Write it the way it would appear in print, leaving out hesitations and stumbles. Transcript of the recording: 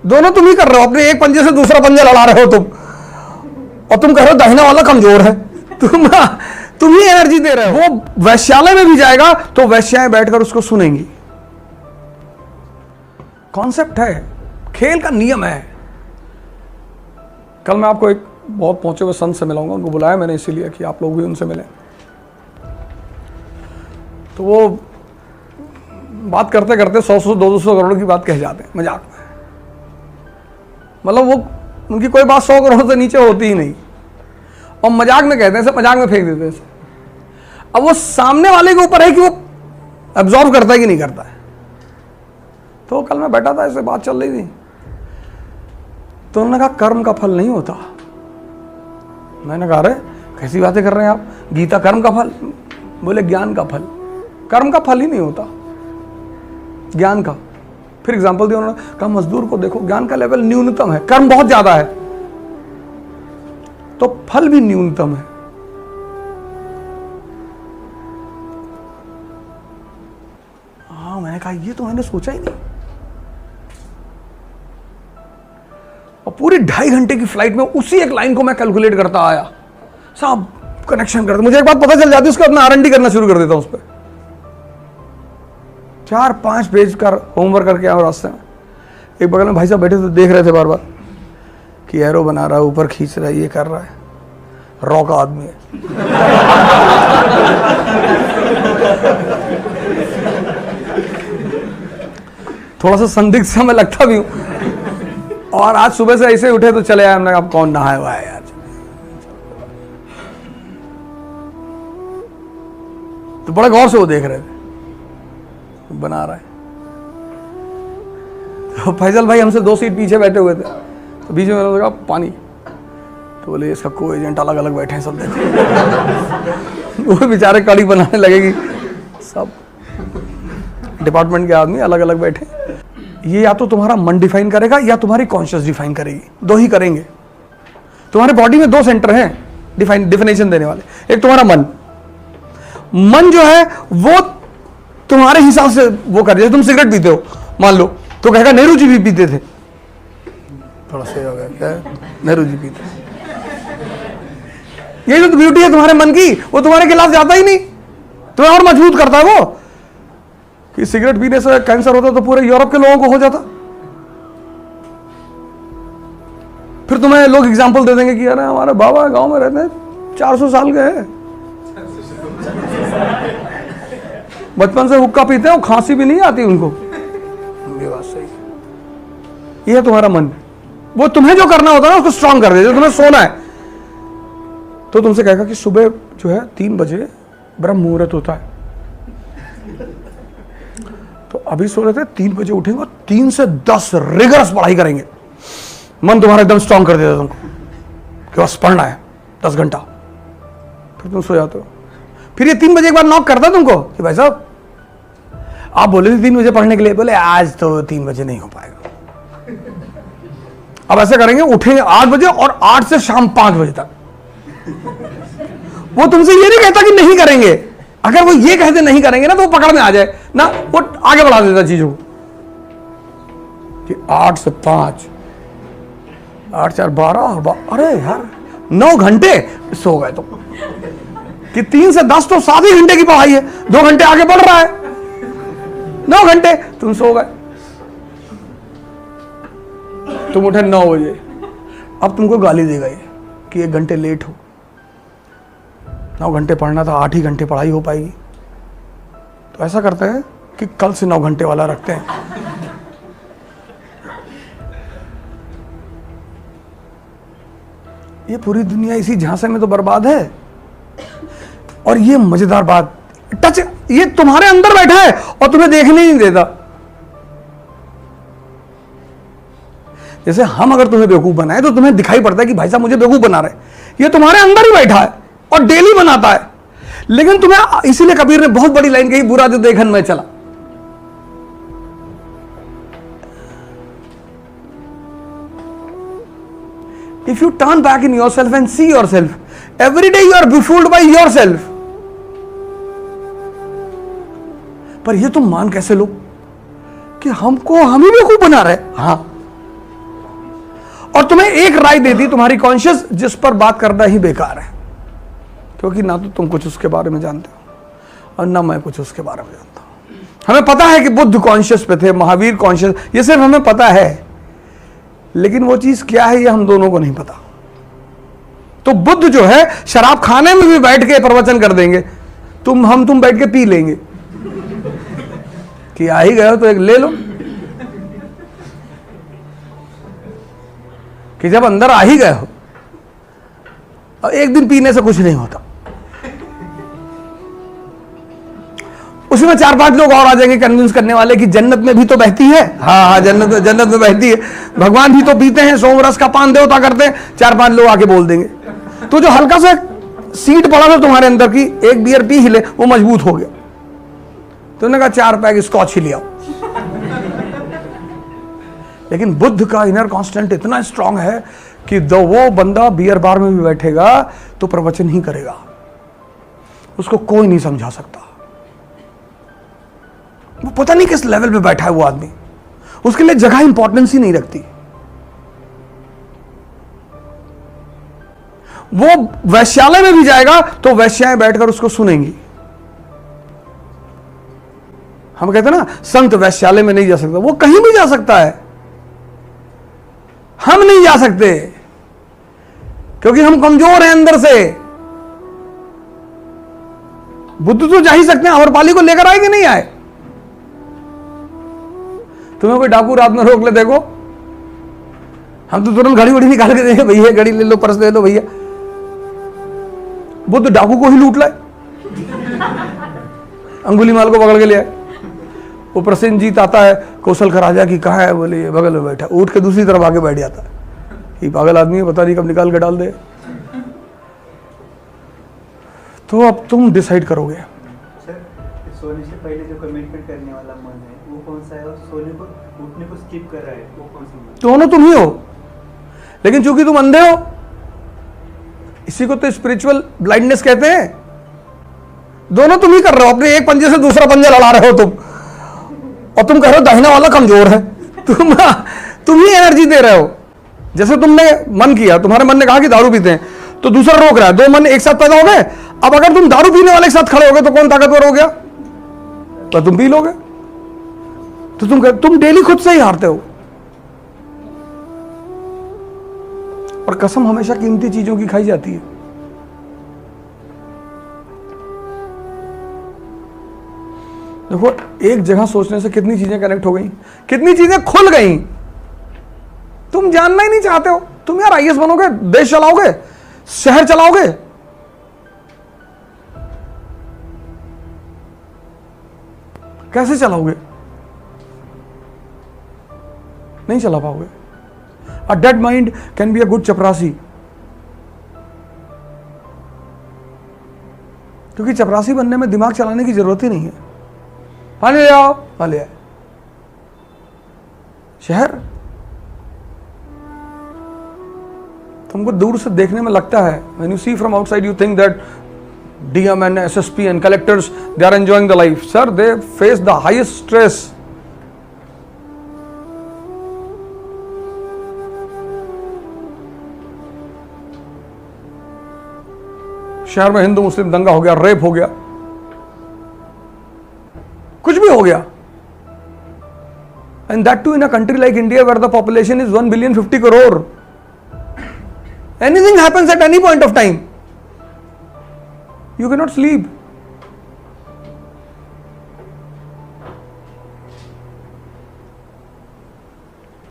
दोनों तुम ही कर रहे हो, अपने एक पंजे से दूसरा पंजा लड़ा रहे हो तुम, और तुम कह रहे हो दाहिना वाला कमजोर है। तुम ही एनर्जी दे रहे हो। वो वैश्यालय में भी जाएगा तो वैश्याएं बैठकर उसको सुनेंगी। कॉन्सेप्ट है, खेल का नियम है। कल मैं आपको एक बहुत पहुंचे हुए संत से मिलाऊंगा, उनको बुलाया मैंने इसीलिए कि आप लोग भी उनसे मिलें। तो वो बात करते करते 100-200 करोड़ की बात कह जाते हैं मजाक में। मतलब वो उनकी कोई बात 100 करोड़ से नीचे होती ही नहीं, और मजाक में कहते हैं, सब मजाक में फेंक देते हैं। अब वो सामने वाले के ऊपर है कि वो एब्जॉर्व करता है कि नहीं करता है। तो कल मैं बैठा था, ऐसे बात चल रही थी, तो उन्होंने कहा कर्म का फल नहीं होता। मैंने कहा अरे कैसी बातें कर रहे हैं आप, गीता कर्म का फल? बोले ज्ञान का फल। कर्म का फल ही नहीं होता, ज्ञान का। फिर एग्जांपल दिया उन्होंने, कहा मजदूर को देखो, ज्ञान का लेवल न्यूनतम है, कर्म बहुत ज्यादा है, तो फल भी न्यूनतम है। हाँ, मैंने कहा ये तो मैंने सोचा ही नहीं। और पूरी 2.5 घंटे की फ्लाइट में उसी एक लाइन को मैं कैलकुलेट करता आया, सब कनेक्शन करता। मुझे एक बात पता चल जाती है, उसका अपना R&D करना शुरू कर देता हूं उस पर। 4-5 पेज का होमवर्क करके आया रास्ते में। एक बगल में भाई साहब बैठे थे, देख रहे थे बार बार कि एरो बना रहा है, ऊपर खींच रहा है, ये कर रहा है, रॉ का आदमी है। थोड़ा सा संदिग्ध सा मैं लगता भी हूं। और आज सुबह से ऐसे उठे तो चले आए, हमने अब कौन नहाया हुआ है यार। तो बड़े गौर से वो देख रहे थे, बना रहा है। तो फैजल भाई हमसे 2 सीट पीछे बैठे हुए थे, तो बीच में मैंने कहा पानी, तो बोले इसका को एजेंट अलग अलग बैठे हैं सब, देखो। वो बेचारे कड़ी बनाने लगेगी, सब डिपार्टमेंट के आदमी अलग अलग बैठे। ये या तो तुम्हारा मन डिफाइन करेगा या तुम्हारी कॉन्शियस डिफाइन करेगी, 2 ही करेंगे। तुम्हारे बॉडी में 2 सेंटर हैं डिफिनेशन देने वाले। एक तुम्हारा मन जो है वो तुम्हारे हिसाब से वो कर, जैसे तुम सिगरेट पीते हो मान लो, तो कहेगा नेहरू जी भी पीते थे, थोड़ा सही हो गया क्या, नेहरू जी पीते। ये जो ब्यूटी है तुम्हारे मन की, वो तुम्हारे खिलाफ जाता ही नहीं, तुम्हें और मजबूत करता है वो। कि सिगरेट पीने से कैंसर होता तो पूरे यूरोप के लोगों को हो जाता। फिर तुम्हें लोग एग्जाम्पल दे देंगे कि अरे हमारे बाबा गांव में रहते हैं 400 साल के हैं, बचपन से हुक्का पीते हैं, वो खांसी भी नहीं आती उनको। ये बात सही। ये है तुम्हारा मन, वो तुम्हें जो करना होता है ना उसको स्ट्रांग कर देते। तुम्हें सोना है तो तुमसे कहेगा कि सुबह जो है 3 बजे ब्रह्म मुहूर्त होता है, तो अभी सो रहे थे, 3 बजे उठेंगे और 3 से 10 रिगरस पढ़ाई करेंगे। मन तुम्हारा एकदम स्ट्रांग कर देता तुमको कि बस पढ़ना है 10 घंटा। फिर तुम सो जाते हो। फिर ये 3 बजे एक बार नॉक करता है तुमको कि भाई साहब आप बोले थे 3 बजे पढ़ने के लिए, बोले आज तो 3 बजे नहीं हो पाएगा। अब ऐसे करेंगे, उठेंगे 8 बजे और 8 से शाम 5 बजे तक। वो तुमसे ये नहीं कहता कि नहीं करेंगे, अगर वो ये कहते नहीं करेंगे ना तो वो पकड़ में आ जाए ना, वो आगे बढ़ा देता चीजों को कि 8 से 5, 8 4 12 और अरे यार 9 घंटे सो गए तो। कि 3 से 10 तो 7 ही घंटे की पढ़ाई है, 2 घंटे आगे बढ़ रहा है, 9 घंटे तुम सो गए। तुम उठे 9 बजे, अब तुमको गाली देगा ये कि 1 घंटे लेट हो। 9 घंटे पढ़ना था, 8 ही घंटे पढ़ाई हो पाएगी। तो ऐसा करते हैं कि कल से 9 घंटे वाला रखते हैं। ये पूरी दुनिया इसी झांसे में तो बर्बाद है। और ये मजेदार बात, टच ये तुम्हारे अंदर बैठा है और तुम्हें देखने ही नहीं देता। जैसे हम अगर तुम्हें बेवकूफ बनाए तो तुम्हें दिखाई पड़ता है कि भाई साहब मुझे बेवकूफ बना रहे, ये तुम्हारे अंदर ही बैठा है और डेली बनाता है। लेकिन तुम्हें, इसीलिए कबीर ने बहुत बड़ी लाइन कही, बुरा जो देखन में चला। If you turn back in yourself and see yourself, every day you are befooled by yourself. पर ये तुम मान कैसे लो कि हमको हम ही बेवकूफ बना रहे? हाँ, और तुम्हें एक राय दे दी तुम्हारी कॉन्शियस, जिस पर बात करना ही बेकार है, क्योंकि ना तो तुम कुछ उसके बारे में जानते हो और ना मैं कुछ उसके बारे में जानता हूं। हमें पता है कि बुद्ध कॉन्शियस पे थे, महावीर कॉन्शियस, ये सिर्फ हमें पता है, लेकिन वो चीज क्या है ये हम दोनों को नहीं पता। तो बुद्ध जो है शराब खाने में भी बैठ के प्रवचन कर देंगे, तुम बैठ के पी लेंगे कि आ ही गए हो तो एक ले लो, कि जब अंदर आ ही गए हो, और एक दिन पीने से कुछ नहीं होता, उसमें 4-5 लोग और आ जाएंगे कन्विंस करने वाले कि जन्नत में भी तो बहती है। हाँ, जन्नत में बहती है, भगवान भी तो पीते हैं, सोमरस का पान देवता करते हैं, 4-5 लोग आके बोल देंगे। तो जो हल्का सा सीट पड़ा था तुम्हारे अंदर की, एक बियर पी हिले, वो मजबूत हो गया। तुमने कहा 4 पैक स्कॉच ही लिया। लेकिन बुद्ध का इनर कांस्टेंट इतना स्ट्रांग है कि वो बंदा बियर बार में भी बैठेगा तो प्रवचन ही करेगा, उसको कोई नहीं समझा सकता। वो पता नहीं किस लेवल पे बैठा है वो आदमी, उसके लिए जगह इंपॉर्टेंस ही नहीं रखती। वो वैश्यालय में भी जाएगा तो वैश्याएं बैठकर उसको सुनेंगी। हम कहते हैं ना, संत वैश्यालय में नहीं जा सकता, वो कहीं भी जा सकता है, हम नहीं जा सकते क्योंकि हम कमजोर हैं अंदर से। बुद्ध तो जा ही सकते हैं, अमरपाली को लेकर आए कि नहीं आए? तुम्हें कोई डाकू रात में रोक ले, देखो हम तो तुरंत घड़ी वड़ी निकाल के देंगे, भैया घड़ी ले लो, पर्स ले लो भैया। बुद्ध डाकू को ही लूट लाए, अंगुलीमाल को पकड़ के ले आए। वो प्रसेनजीत आता है, कौशल का राजा की कहाँ है, बोले ये बगल में बैठा, उठ के दूसरी तरफ आके बैठ जाता है। ये पागल आदमी है, पता नहीं कब निकाल के डाल दे। तो अब तुम डिसाइड करोगे। सर, सोने से पहले जो कमिटमेंट करने वाला मन है वो कौन सा है, और सोने को उठने को स्किप कर रहा है वो कौन सा मन? दोनों तुम ही हो, लेकिन चूंकि तुम अंधे हो, इसी को तो स्पिरिचुअल ब्लाइंडनेस कहते हैं। दोनों तुम ही कर रहे हो, अपने एक पंजे से दूसरा पंजा लड़ा रहे हो तुम, और तुम कह रहे हो दाहिना वाला कमजोर है। तुम ही एनर्जी दे रहे हो। जैसे तुमने मन किया, तुम्हारे मन ने कहा कि दारू पीते हैं, तो दूसरा रोक रहा है, 2 मन एक साथ पैदा हो गए। अब अगर तुम दारू पीने वाले के साथ खड़े हो गए तो कौन ताकतवर हो गया? तो तुम पी लोगे। तो तुम डेली खुद से ही हारते हो। और कसम हमेशा कीमती चीजों की खाई जाती है। देखो, एक जगह सोचने से कितनी चीजें कनेक्ट हो गई, कितनी चीजें खुल गई। तुम जानना ही नहीं चाहते हो। तुम यार आईएएस बनोगे, देश चलाओगे, शहर चलाओगे, कैसे चलाओगे? नहीं चला पाओगे। A dead mind can be a good चपरासी, क्योंकि चपरासी बनने में दिमाग चलाने की जरूरत ही नहीं है। पानी ले आओ, पानी ले आए। शहर तुमको दूर से देखने में लगता है, when you see from outside you think that DM and SSP and collectors they are enjoying the life. Sir, they face the highest stress. शहर में हिंदू मुस्लिम दंगा हो गया, रेप हो गया, कुछ भी हो गया, and that too in a country like India where the population is 1,050 crore. Anything happens at any point of time. You cannot sleep.